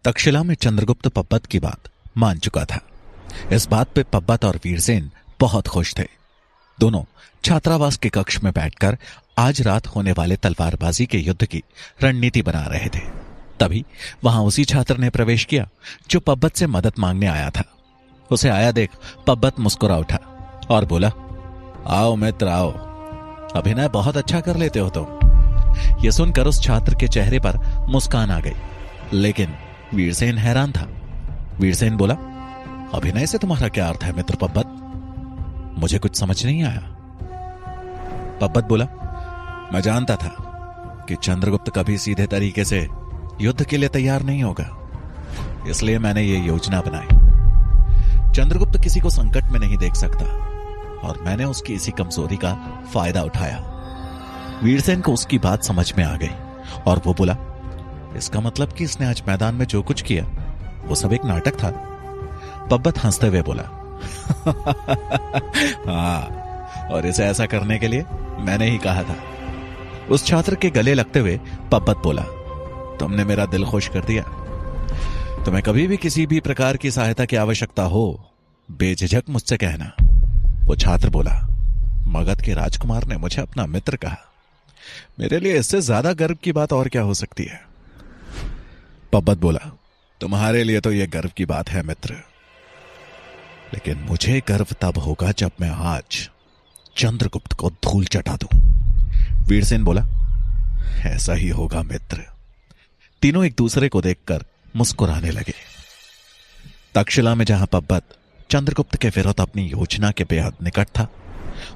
तक्षशिला में चंद्रगुप्त पब्बत की बात मान चुका था। इस बात पे पब्बत और वीरसेन बहुत खुश थे। दोनों छात्रावास के कक्ष में बैठकर आज रात होने वाले तलवारबाजी के युद्ध की रणनीति बना रहे थे। तभी वहां उसी छात्र ने प्रवेश किया जो पब्बत से मदद मांगने आया था। उसे आया देख पब्बत मुस्कुरा उठा और बोला, आओ मित्र आओ, अभिनय बहुत अच्छा कर लेते हो तुम। यह सुनकर उस छात्र के चेहरे पर मुस्कान आ गई, लेकिन वीरसेन हैरान था। वीरसेन बोला, अभिनय से तुम्हारा क्या अर्थ है मित्र पब्बत? मुझे कुछ समझ नहीं आया। पब्बत बोला, मैं जानता था कि चंद्रगुप्त कभी सीधे तरीके से युद्ध के लिए तैयार नहीं होगा, इसलिए मैंने ये योजना बनाई। चंद्रगुप्त किसी को संकट में नहीं देख सकता और मैंने उसकी इसी कमजोरी का फायदा उठाया। वीरसेन को उसकी बात समझ में आ गई और वो बोला, इसका मतलब कि इसने आज मैदान में जो कुछ किया वो सब एक नाटक था। पब्बत हंसते हुए बोला, हाँ, और इसे ऐसा करने के लिए मैंने ही कहा था। उस छात्र के गले लगते हुए पब्बत बोला, तुमने मेरा दिल खुश कर दिया। तुम्हें कभी भी किसी भी प्रकार की सहायता की आवश्यकता हो, बेझिझक मुझसे कहना। वो छात्र बोला, मगध के राजकुमार ने मुझे अपना मित्र कहा, मेरे लिए इससे ज्यादा गर्व की बात और क्या हो सकती है? पब्बत बोला, तुम्हारे लिए तो यह गर्व की बात है मित्र, लेकिन मुझे गर्व तब होगा जब मैं आज चंद्रगुप्त को धूल चटा दूं। वीरसेन बोला, ऐसा ही होगा मित्र। तीनों एक दूसरे को देखकर मुस्कुराने लगे। तक्षशिला में जहां पब्बत चंद्रगुप्त के विरुद्ध अपनी योजना के बेहद निकट था,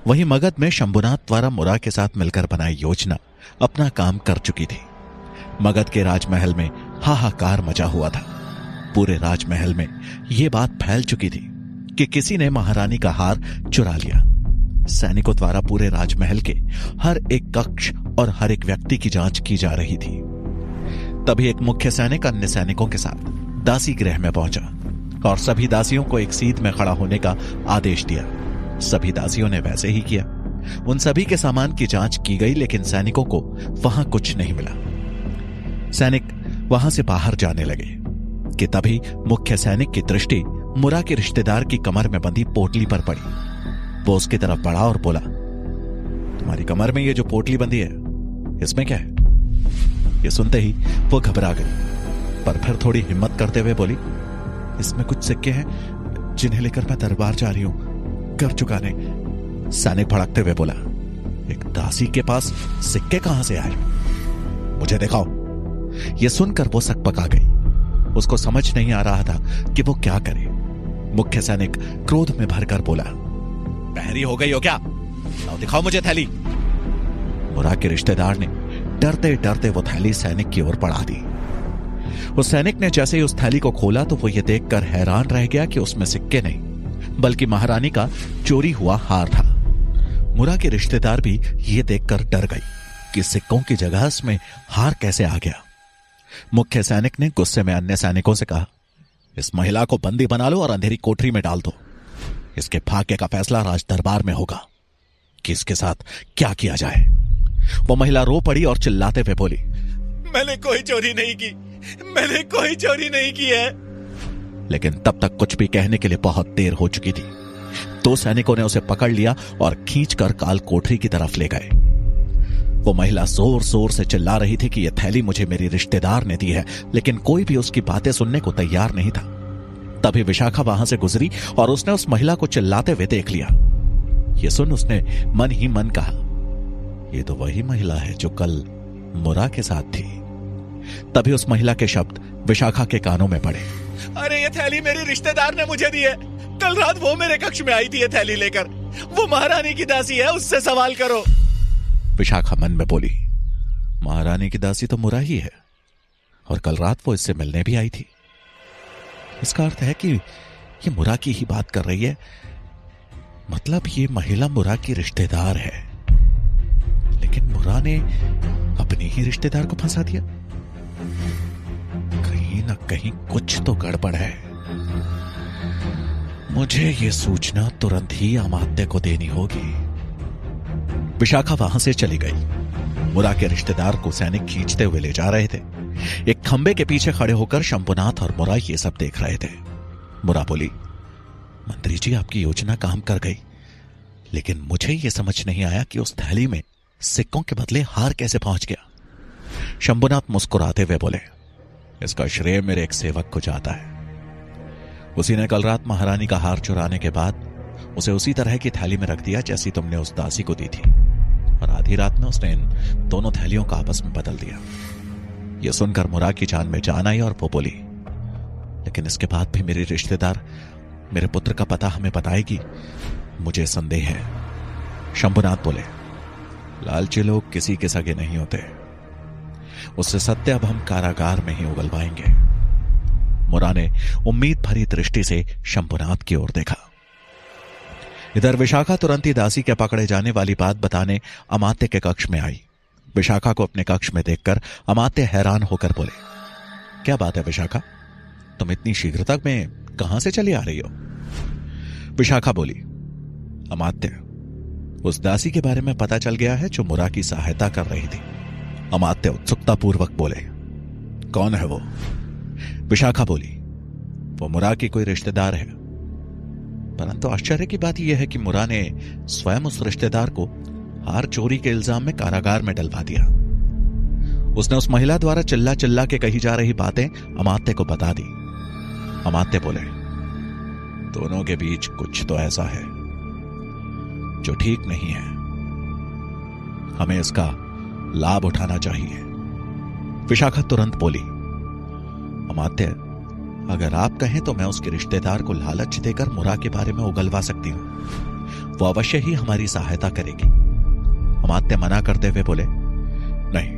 वहीं मगध में शंभुनाथ द्वारा मुरा के साथ मिलकर बनाई योजना अपना काम कर चुकी थी। मगध के राजमहल में हाहाकार मचा हुआ था। पूरे राजमहल में यह बात फैल चुकी थी कि किसी ने महारानी का हार चुरा लिया। सैनिकों द्वारा पूरे राजमहल के हर एक कक्ष और हर एक व्यक्ति की जांच की जा रही थी। तभी एक मुख्य सैनिक अन्य सैनिकों के साथ दासी गृह में पहुंचा और सभी दासियों को एक सीध में खड़ा होने का आदेश दिया। सभी दासियों ने वैसे ही किया। उन सभी के सामान की जांच की गई, लेकिन सैनिकों को वहां कुछ नहीं मिला। सैनिक वहां से बाहर जाने लगे कि तभी मुख्य सैनिक की दृष्टि मुरा के रिश्तेदार की कमर में बंधी पोटली पर पड़ी। वो उसकी तरफ बढ़ा और बोला, तुम्हारी कमर में ये जो पोटली बंधी है, इसमें क्या है? ये सुनते ही वो घबरा गई, पर फिर थोड़ी हिम्मत करते हुए बोली, इसमें कुछ सिक्के हैं जिन्हें लेकर मैं दरबार जा रही हूं कर चुकाने। सैनिक भड़कते हुए बोला, एक दासी के पास सिक्के कहां से आए? मुझे दिखाओ। यह सुनकर वो सकपका गई। उसको समझ नहीं आ रहा था कि वो क्या करे। मुख्य सैनिक क्रोध में भरकर बोला, बहरी हो गई हो क्या? लाओ दिखाओ मुझे थैली। मुरा के रिश्तेदार ने डरते डरते वो थैली सैनिक की ओर बढ़ा दी। उस सैनिक ने जैसे ही उस थैली को खोला तो वो ये देखकर हैरान रह गया कि उसमें सिक्के नहीं, बल्कि महारानी का चोरी हुआ हार था। मुरा के रिश्तेदार भी ये देखकर डर गई कि सिक्कों की जगह इसमें हार कैसे आ गया। मुख्य सैनिक ने गुस्से में अन्य सैनिकों से कहा, इस महिला को बंदी बना लो और अंधेरी कोठरी में डाल दो। इसके भाग्य का फैसला राज दरबार में होगा कि इसके साथ क्या किया जाए। वो महिला रो पड़ी और चिल्लाते हुए बोली, मैंने कोई चोरी नहीं की, मैंने कोई चोरी नहीं की है। लेकिन तब तक कुछ भी कहने के लिए बहुत देर हो चुकी थी। दो सैनिकों ने उसे पकड़ लिया और खींचकर काल कोठरी की तरफ ले गए। वो महिला जोर जोर से चिल्ला रही थी कि यह थैली मुझे मेरी रिश्तेदार ने दी है, लेकिन कोई भी उसकी बातें सुनने को तैयार नहीं था। तभी विशाखा वहां से गुजरी और उसने उस महिला को चिल्लाते हुए देख लिया। यह सुन उसने मन ही मन कहा, ये तो वही महिला है जो कल मुरा के साथ थी। तभी उस महिला के शब्द विशाखा के कानों में पड़े, अरे ये थैली मेरी रिश्तेदार ने मुझे दी है। कल रात वो मेरे कक्ष में आई थी ये थैली लेकर। वो महारानी की दासी है, उससे सवाल करो। विशाखा मन में बोली, महारानी की दासी तो मुरा ही है और कल रात वो इससे मिलने भी आई थी। इसका अर्थ है कि ये मुरा की ही बात कर रही है। मतलब ये महिला मुरा की रिश्तेदार है, लेकिन मुरा ने अपने ही रिश्तेदार को फंसा दिया। कहीं ना कहीं कुछ तो गड़बड़ है। मुझे ये सूचना तुरंत ही अमात्य को देनी होगी। विशाखा वहां से चली गई। मुरा के रिश्तेदार को सैनिक खींचते हुए ले जा रहे थे। एक खंबे के पीछे खड़े होकर शंभुनाथ और मुरा ये सब देख रहे थे। मुरा बोली, मंत्री जी आपकी योजना काम कर गई, लेकिन मुझे यह समझ नहीं आया कि उस थैली में सिक्कों के बदले हार कैसे पहुंच गया। शंभुनाथ मुस्कुराते हुए बोले, इसका श्रेय मेरे एक सेवक को जाता है। उसी ने कल रात महारानी का हार चुराने के बाद उसे उसी तरह की थैली में रख दिया जैसी तुमने उस दासी को दी थी, और आधी रात में उसने इन दोनों थैलियों का आपस में बदल दिया। यह सुनकर मुरा की जान में जान आई और वो बोली, लेकिन इसके बाद भी मेरी रिश्तेदार मेरे पुत्र का पता हमें बताएगी, मुझे संदेह है। शंभुनाथ बोले, लालची लोग किसी के सगे नहीं होते, उससे सत्य अब हम कारागार में ही उगलवाएंगे। मुरा ने उम्मीद भरी दृष्टि से शंभुनाथ की ओर देखा। इधर विशाखा तुरंत ही दासी के पकड़े जाने वाली बात बताने अमात्य के कक्ष में आई। विशाखा को अपने कक्ष में देखकर अमात्य हैरान होकर बोले, क्या बात है विशाखा, तुम इतनी शीघ्रता में कहां से चली आ रही हो? विशाखा बोली, अमात्य, उस दासी के बारे में पता चल गया है जो मुरा की सहायता कर रही थी। अमात्य उत्सुकता पूर्वक बोले, कौन है वो? विशाखा बोली, वो मुरा की कोई रिश्तेदार है, परंतु आश्चर्य की बात यह है कि मुरा ने स्वयं उस रिश्तेदार को हार चोरी के इल्जाम में कारागार में डलवा दिया। उसने उस महिला द्वारा चिल्ला चिल्ला के कही जा रही बातें अमात्य को बता दी। अमात्य बोले, दोनों के बीच कुछ तो ऐसा है जो ठीक नहीं है, हमें इसका लाभ उठाना चाहिए। विशाखा तुरंत बोली, अमात्य, अगर आप कहें तो मैं उसके रिश्तेदार को लालच देकर मुरा के बारे में उगलवा सकती हूं, वो अवश्य ही हमारी सहायता करेगी। अमात्य मना करते हुए बोले, नहीं,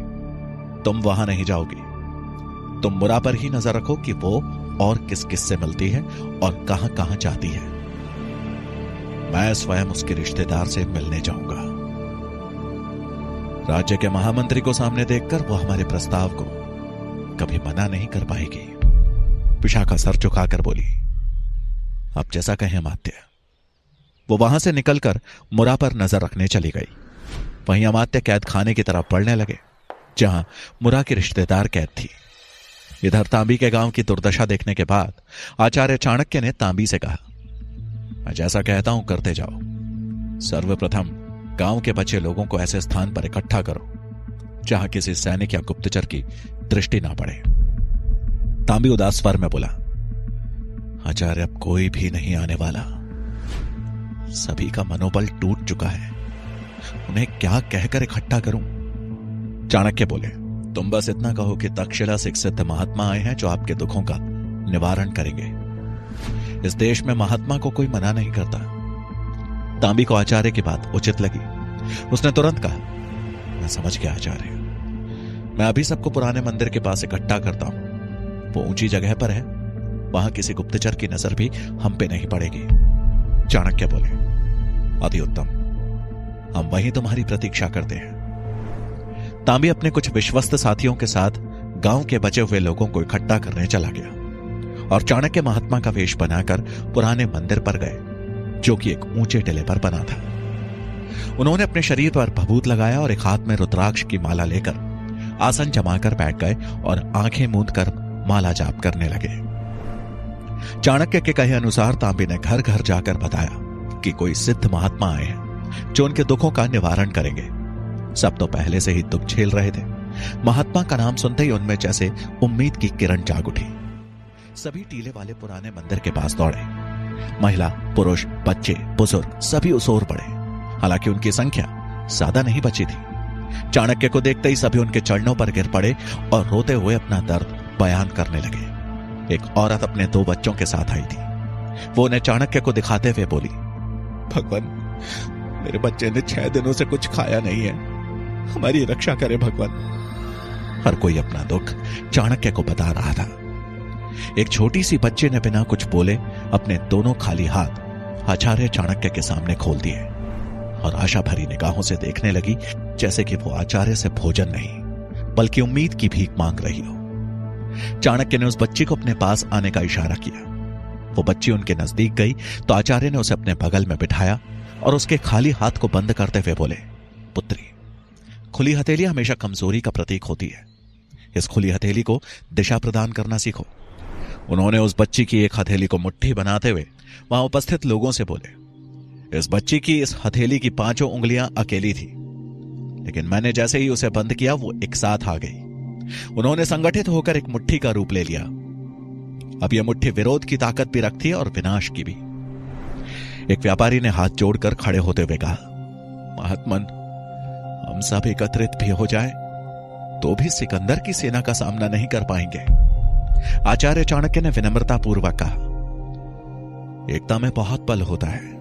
तुम वहां नहीं जाओगी, तुम मुरा पर ही नजर रखो कि वो और किस किस से मिलती है और कहां कहां जाती है। मैं स्वयं उसके रिश्तेदार से मिलने जाऊंगा। राज्य के महामंत्री को सामने देखकर वो हमारे प्रस्ताव को कभी मना नहीं कर पाएगी। विशाखा सर झुकाकर बोली, आप जैसा कहें अमात्य। वो वहां से निकलकर मुरा पर नजर रखने चली गई। वहीं अमात्य कैद खाने की तरफ बढ़ने लगे जहां मुरा की रिश्तेदार कैद थी। इधर तांबी के गांव की दुर्दशा देखने के बाद आचार्य चाणक्य ने तांबी से कहा, मैं जैसा कहता हूं करते जाओ। सर्वप्रथम गांव के बचे लोगों को ऐसे स्थान पर इकट्ठा करो जहां किसी सैनिक या गुप्तचर की दृष्टि ना पड़े। तांबी उदास स्वर में बोला, आचार्य, अब कोई भी नहीं आने वाला, सभी का मनोबल टूट चुका है, उन्हें क्या कहकर इकट्ठा करूं? चाणक्य बोले, तुम बस इतना कहो कि तक्षशिला से एक सिद्ध महात्मा आए हैं जो आपके दुखों का निवारण करेंगे। इस देश में महात्मा को कोई मना नहीं करता। तांबी को आचार्य की बात उचित लगी। उसने तुरंत कहा, मैं समझ गया आचार्य, मैं अभी सबको पुराने मंदिर के पास इकट्ठा करता हूं। वो ऊंची जगह पर है, वहां किसी गुप्तचर की नजर भी हम पे नहीं पड़ेगी। चाणक्य बोले, अति उत्तम, हम वहीं तुम्हारी प्रतीक्षा करते हैं। तांबी अपने कुछ विश्वस्त साथियों के साथ गांव के बचे हुए लोगों को इकट्ठा करने चला गया और चाणक्य महात्मा का वेश बनाकर पुराने मंदिर पर गए जो कि एक ऊंचे टिले पर बना था। उन्होंने अपने शरीर पर भभूत लगाया और एक हाथ में रुद्राक्ष की माला लेकर आसन जमाकर बैठ गए और आंखें मूंद कर माला जाप करने लगे। चाणक्य के कहे अनुसार तांबी ने घर घर जाकर बताया कि कोई सिद्ध महात्मा आए हैं जो उनके दुखों का निवारण करेंगे। सब तो पहले से ही दुख झेल रहे थे। महात्मा का नाम सुनते ही उनमें जैसे उम्मीद की किरण जाग उठी। सभी टीले वाले पुराने मंदिर के पास दौड़े। महिला, पुरुष, बच्चे, बुजुर्ग सभी उस ओर बढ़े। हालांकि उनकी संख्या ज्यादा नहीं बची थी। चाणक्य को देखते ही सभी उनके चरणों पर गिर पड़े और रोते हुए अपना दर्द बयान करने लगे। एक औरत अपने 2 बच्चों के साथ आई थी। वो उन्हें चाणक्य को दिखाते हुए बोली, भगवान, मेरे बच्चे ने 6 दिनों से कुछ खाया नहीं है, हमारी रक्षा करे भगवान। हर कोई अपना दुख चाणक्य को बता रहा था। एक छोटी सी बच्चे ने बिना कुछ बोले अपने दोनों खाली हाथ आचार्य चाणक्य के सामने खोल दिए और आशा भरी निगाहों से देखने लगी जैसे कि वो आचार्य से भोजन नहीं बल्कि उम्मीद की भीख मांग रही हो। चाणक्य ने उस बच्ची को अपने पास आने का इशारा किया। वो बच्ची उनके नजदीक गई तो आचार्य ने उसे अपने बगल में बिठाया और उसके खाली हाथ को बंद करते हुए बोले, पुत्री, खुली हथेली हमेशा कमजोरी का प्रतीक होती है, इस खुली हथेली को दिशा प्रदान करना सीखो। उन्होंने उस बच्ची की एक हथेली को मुट्ठी बनाते हुए वहां उपस्थित लोगों से बोले, इस बच्ची की इस हथेली की 5 उंगलियां अकेली थी, लेकिन मैंने जैसे ही उसे बंद किया वो एक साथ आ गई। उन्होंने संगठित होकर एक मुट्ठी का रूप ले लिया। अब यह मुट्ठी विरोध की ताकत भी रखती है और विनाश की भी। एक व्यापारी ने हाथ जोड़कर खड़े होते हुए कहा, महात्मन, हम सब एकत्रित भी हो जाए तो भी सिकंदर की सेना का सामना नहीं कर पाएंगे। आचार्य चाणक्य ने विनम्रता पूर्वक कहा, एकता में बहुत बल होता है।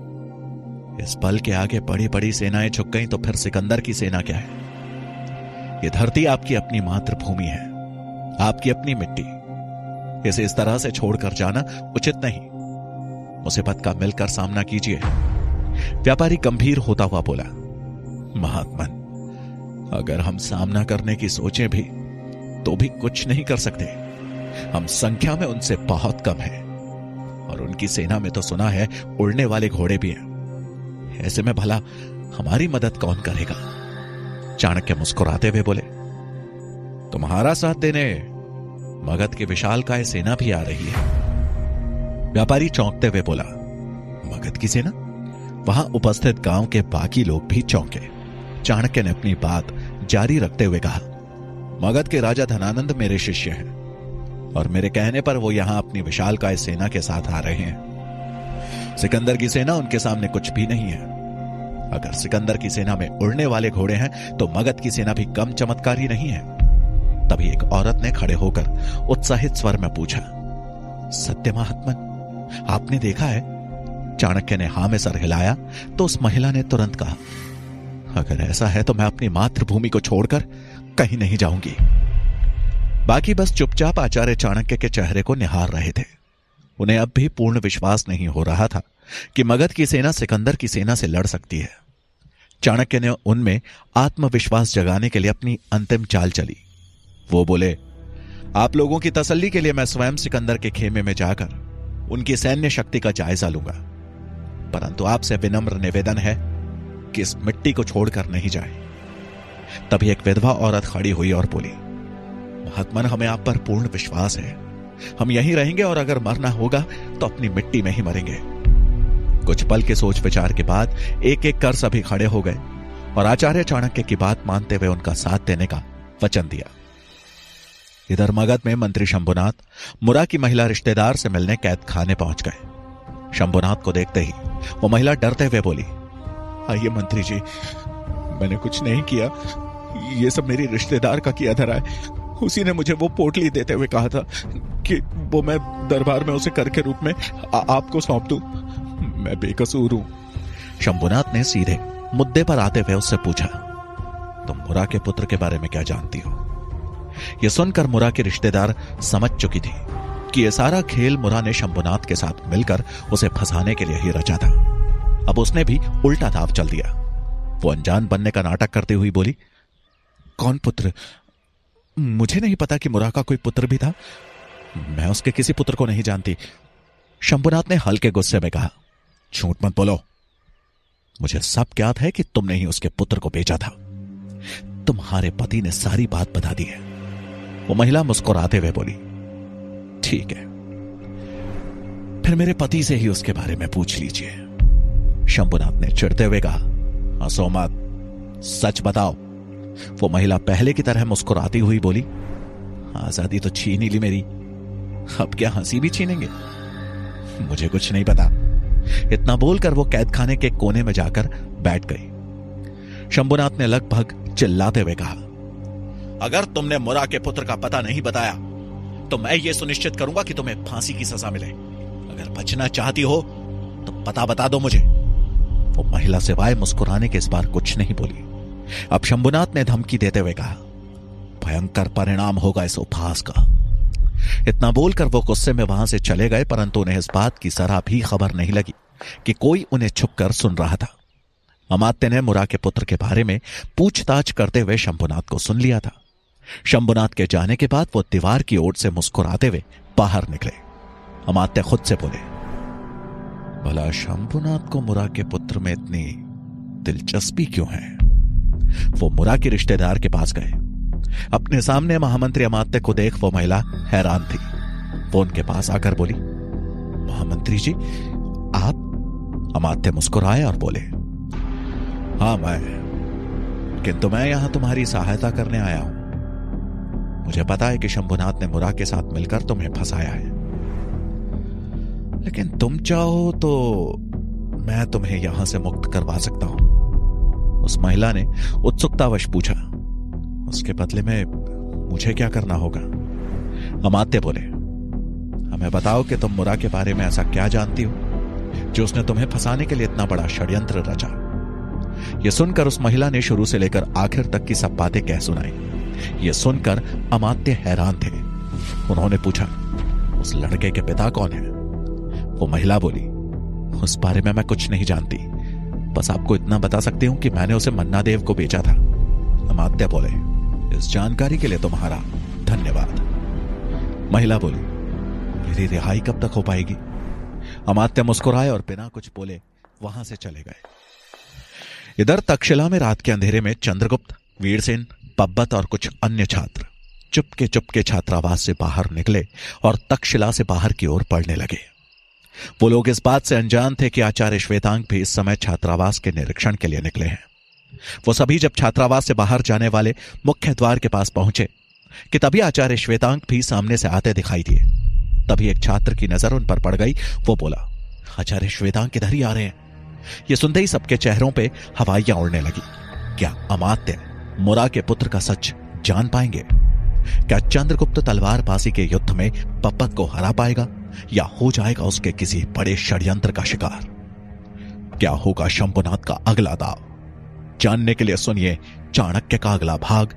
इस बल के आगे बड़ी बड़ी सेनाएं झुक गईं तो फिर सिकंदर की सेना क्या है? यह धरती आपकी अपनी मातृभूमि है, आपकी अपनी मिट्टी। इसे इस तरह से छोड़कर जाना उचित नहीं। मुसीबत का मिलकर सामना कीजिए। व्यापारी गंभीर होता हुआ बोला, महात्मन, अगर हम सामना करने की सोचें भी तो भी कुछ नहीं कर सकते। हम संख्या में उनसे बहुत कम हैं और उनकी सेना में तो सुना है उड़ने वाले घोड़े भी हैं। ऐसे में भला हमारी मदद कौन करेगा? चाणक्य मुस्कुराते हुए बोले, तुम्हारा साथ देने मगध की विशालकाय सेना भी आ रही है। व्यापारी चौंकते हुए बोला, मगध की सेना? वहां उपस्थित गांव के बाकी लोग भी चौंके। चाणक्य ने अपनी बात जारी रखते हुए कहा, मगध के राजा धनानंद मेरे शिष्य हैं और मेरे कहने पर वो यहां अपनी विशालकाय सेना के साथ आ रहे हैं। सिकंदर की सेना उनके सामने कुछ भी नहीं है। अगर सिकंदर की सेना में उड़ने वाले घोड़े हैं तो मगध की सेना भी कम चमत्कारी नहीं है। तभी एक औरत ने खड़े होकर उत्साहित स्वर में पूछा, सत्य महात्मन, आपने देखा है? चाणक्य ने हां में सर हिलाया तो उस महिला ने तुरंत कहा, अगर ऐसा है तो मैं अपनी मातृभूमि को छोड़कर कहीं नहीं जाऊंगी। बाकी बस चुपचाप आचार्य चाणक्य के चेहरे को निहार रहे थे। उन्हें अब भी पूर्ण विश्वास नहीं हो रहा था कि मगध की सेना सिकंदर की सेना से लड़ सकती है। चाणक्य ने उनमें आत्मविश्वास जगाने के लिए अपनी अंतिम चाल चली। वो बोले, आप लोगों की तसल्ली के लिए मैं स्वयं सिकंदर के खेमे में जाकर उनकी सैन्य शक्ति का जायजा लूंगा, परंतु आपसे विनम्र निवेदन है कि इस मिट्टी को छोड़कर नहीं जाए। तभी एक विधवा औरत खड़ी हुई और बोली, महात्मन, हमें आप पर पूर्ण विश्वास है। हम यहीं रहेंगे और अगर मरना होगा तो अपनी मिट्टी में ही मरेंगे। कुछ पल के सोच विचार के बाद एक एक कर सभी खड़े हो गए और आचार्य चाणक्य की बात मानते हुए उनका साथ देने का वचन दिया। इधर मगध में मंत्री शंभुनाथ मुरा की महिला रिश्तेदार से मिलने कैद खाने पहुंच गए। शंभुनाथ को देखते ही वो महिला डरते हुए बोली, आइए मंत्री जी, मैंने कुछ नहीं किया, ये सब मेरी रिश्तेदार का किया धरा है। उसी ने मुझे वो पोटली देते हुए कहा था कि वो मैं दरबार में उसे कर के रूप में आपको सौंप दूं। मैं बेकसूर हूं। शंभुनाथ ने सीधे मुद्दे पर आते हुए उससे पूछा, तुम मुरा के पुत्र के बारे में क्या जानती हो? यह सुनकर मुरा की रिश्तेदार समझ चुकी थी कि यह सारा खेल मुरा ने शंभुनाथ के साथ मिलकर उसे फंसाने के लिए ही रचा था। अब उसने भी उल्टा दाव चल दिया। वो अनजान बनने का नाटक करते हुए बोली, कौन पुत्र? मुझे नहीं पता कि मुरा का कोई पुत्र भी था। मैं उसके किसी पुत्र को नहीं जानती। शंभुनाथ ने हल्के गुस्से में कहा, झूठ मत बोलो। मुझे सब ज्ञात है कि तुमने ही उसके पुत्र को बेचा था। तुम्हारे पति ने सारी बात बता दी है। वो महिला मुस्कुराते हुए बोली, ठीक है, फिर मेरे पति से ही उसके बारे में पूछ लीजिए। शंभुनाथ ने चिढ़ते हुए कहा, हंसो मत, सच बताओ। वो महिला पहले की तरह मुस्कुराती हुई बोली, आजादी तो छीन ही ली मेरी, अब क्या हंसी भी छीनेंगे? मुझे कुछ नहीं पता। इतना बोलकर वो कैद खाने के कोने में जाकर बैठ गई। शंभुनाथ ने लगभग चिल्लाते हुए कहा, अगर तुमने मुरा के पुत्र का पता नहीं बताया तो मैं ये सुनिश्चित करूंगा कि तुम्हें फांसी की सजा मिले। अगर बचना चाहती हो तो पता बता दो मुझे। वो महिला सिवाय मुस्कुराने के इस बार कुछ नहीं बोली। अब शंभुनाथ ने धमकी देते हुए कहा, भयंकर परिणाम होगा इस उपहास का। इतना बोलकर वो गुस्से में वहां से चले गए, परंतु उन्हें इस बात की जरा भी खबर नहीं लगी कि कोई उन्हें छुपकर सुन रहा था। अमात्य ने मुरा के पुत्र के बारे में पूछताछ करते हुए शंभुनाथ को सुन लिया था। शंभुनाथ के जाने के बाद वो दीवार की ओर से मुस्कुराते हुए बाहर निकले। अमात्य खुद से बोले, भला शंभुनाथ को मुरा के पुत्र में इतनी दिलचस्पी क्यों है? वो मुरा के रिश्तेदार के पास गए अपने सामने महामंत्री अमात्य को देख वो महिला हैरान थी। वो उनके पास आकर बोली, महामंत्री जी आप? अमात्य मुस्कुराए और बोले, हां मैं, किंतु मैं यहां तुम्हारी सहायता करने आया हूं। मुझे पता है कि शंभुनाथ ने मुरा के साथ मिलकर तुम्हें फंसाया है, लेकिन तुम चाहो तो मैं तुम्हें यहां से मुक्त करवा सकता हूं। उस महिला ने उत्सुकतावश पूछा, उसके बदले में मुझे क्या करना होगा? अमात्य बोले, हमें बताओ कि तुम मुरा के बारे में ऐसा क्या जानती हो जो उसने तुम्हें फंसाने के लिए इतना बड़ा षड्यंत्र रचा। यह सुनकर उस महिला ने शुरू से लेकर आखिर तक की सब बातें कह सुनाई। यह सुनकर अमात्य हैरान थे। उन्होंने पूछा, उस लड़के के पिता कौन है? वो महिला बोली, उस बारे में मैं कुछ नहीं जानती, बस आपको इतना बता सकती हूं कि मैंने उसे मन्ना देव को बेचा था। अमात्य बोले, इस जानकारी के लिए तुम्हारा धन्यवाद। महिला बोली, मेरी रिहाई कब तक हो पाएगी? अमात्य मुस्कुराए और बिना कुछ बोले वहां से चले गए। इधर तक्षशिला में रात के अंधेरे में चंद्रगुप्त, वीरसेन, पब्बत और कुछ अन्य छात्र चुपके चुपके छात्रावास से बाहर निकले और तक्षशिला से बाहर की ओर बढ़ने लगे। वो लोग इस बात से अनजान थे कि आचार्य श्वेतांग भी इस समय छात्रावास के निरीक्षण के लिए निकले हैं। वो सभी जब छात्रावास से बाहर जाने वाले मुख्य द्वार के पास पहुंचे कि तभी आचार्य श्वेतांग भी सामने से आते दिखाई दिए। तभी एक छात्र की नजर उन पर पड़ गई। वो बोला, आचार्य श्वेतांग किधर ही आ रहे हैं? ये सुनते ही सबके चेहरों पे हवाइयां उड़ने लगी। क्या अमात्य मुरा के पुत्र का सच जान पाएंगे? क्या चंद्रगुप्त तलवारबाजी के युद्ध में पब्बत को हरा पाएगा या हो जाएगा उसके किसी बड़े षड्यंत्र का शिकार? क्या होगा शंभुनाथ का अगला दांव? जानने के लिए सुनिए चाणक्य का अगला भाग